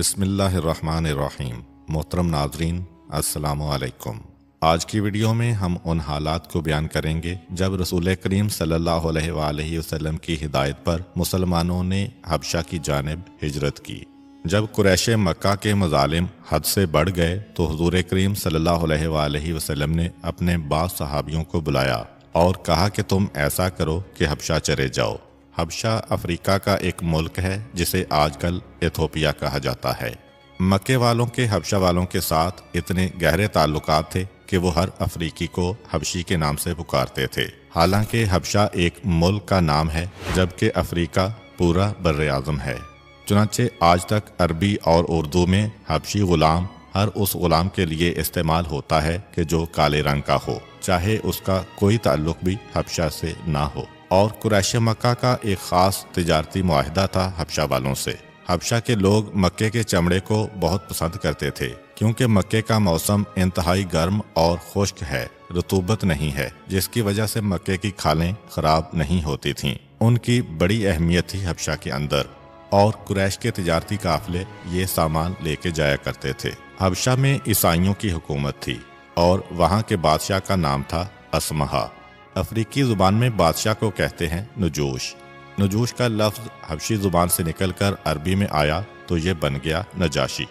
بسم اللہ الرحمن الرحیم۔ محترم ناظرین، السلام علیکم۔ آج کی ویڈیو میں ہم ان حالات کو بیان کریں گے جب رسول کریم صلی اللہ علیہ وآلہ وسلم کی ہدایت پر مسلمانوں نے حبشہ کی جانب ہجرت کی۔ جب قریش مکہ کے مظالم حد سے بڑھ گئے تو حضور کریم صلی اللہ علیہ وآلہ وسلم نے اپنے بعض صحابیوں کو بلایا اور کہا کہ تم ایسا کرو کہ حبشہ چلے جاؤ۔ حبشہ افریقہ کا ایک ملک ہے جسے آج کل ایتھوپیا کہا جاتا ہے۔ مکے والوں کے حبشہ والوں کے ساتھ اتنے گہرے تعلقات تھے کہ وہ ہر افریقی کو حبشی کے نام سے پکارتے تھے، حالانکہ حبشہ ایک ملک کا نام ہے جبکہ افریقہ پورا بر اعظم ہے۔ چنانچہ آج تک عربی اور اردو میں حبشی غلام ہر اس غلام کے لیے استعمال ہوتا ہے کہ جو کالے رنگ کا ہو، چاہے اس کا کوئی تعلق بھی حبشہ سے نہ ہو۔ اور قریش مکہ کا ایک خاص تجارتی معاہدہ تھا حبشہ والوں سے۔ حبشہ کے لوگ مکے کے چمڑے کو بہت پسند کرتے تھے کیونکہ مکے کا موسم انتہائی گرم اور خشک ہے، رطوبت نہیں ہے، جس کی وجہ سے مکے کی کھالیں خراب نہیں ہوتی تھیں۔ ان کی بڑی اہمیت تھی حبشہ کے اندر، اور قریش کے تجارتی قافلے یہ سامان لے کے جایا کرتے تھے۔ حبشہ میں عیسائیوں کی حکومت تھی اور وہاں کے بادشاہ کا نام تھا اسمہا۔ افریقی زبان میں بادشاہ کو کہتے ہیں نجوش۔ نجوش کا لفظ حبشی زبان سے نکل کر عربی میں آیا تو یہ بن گیا نجاشی۔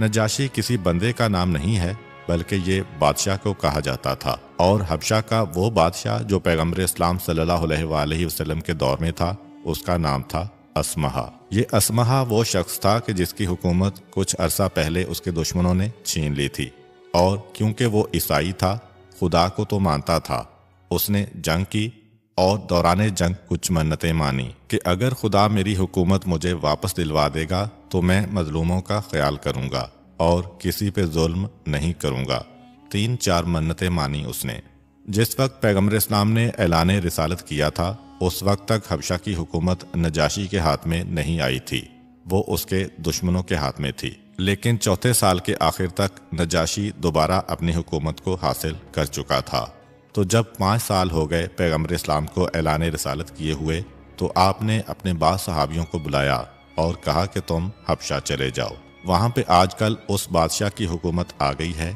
نجاشی کسی بندے کا نام نہیں ہے بلکہ یہ بادشاہ کو کہا جاتا تھا، اور حبشہ کا وہ بادشاہ جو پیغمبر اسلام صلی اللہ علیہ وآلہ وسلم کے دور میں تھا، اس کا نام تھا اسمہا۔ یہ اسمہا وہ شخص تھا کہ جس کی حکومت کچھ عرصہ پہلے اس کے دشمنوں نے چھین لی تھی، اور کیونکہ وہ عیسائی تھا، خدا کو تو مانتا تھا، اس نے جنگ کی اور دوران جنگ کچھ منتیں مانی کہ اگر خدا میری حکومت مجھے واپس دلوا دے گا تو میں مظلوموں کا خیال کروں گا اور کسی پہ ظلم نہیں کروں گا۔ 3-4 منتیں مانی اس نے۔ جس وقت پیغمبر اسلام نے اعلان رسالت کیا تھا اس وقت تک حبشہ کی حکومت نجاشی کے ہاتھ میں نہیں آئی تھی، وہ اس کے دشمنوں کے ہاتھ میں تھی۔ لیکن چوتھے سال کے آخر تک نجاشی دوبارہ اپنی حکومت کو حاصل کر چکا تھا۔ تو جب 5 سال ہو گئے پیغمبر اسلام کو اعلان رسالت کیے ہوئے تو آپ نے اپنے بعض صحابیوں کو بلایا اور کہا کہ تم حبشہ چلے جاؤ، وہاں پہ آج کل اس بادشاہ کی حکومت آ گئی ہے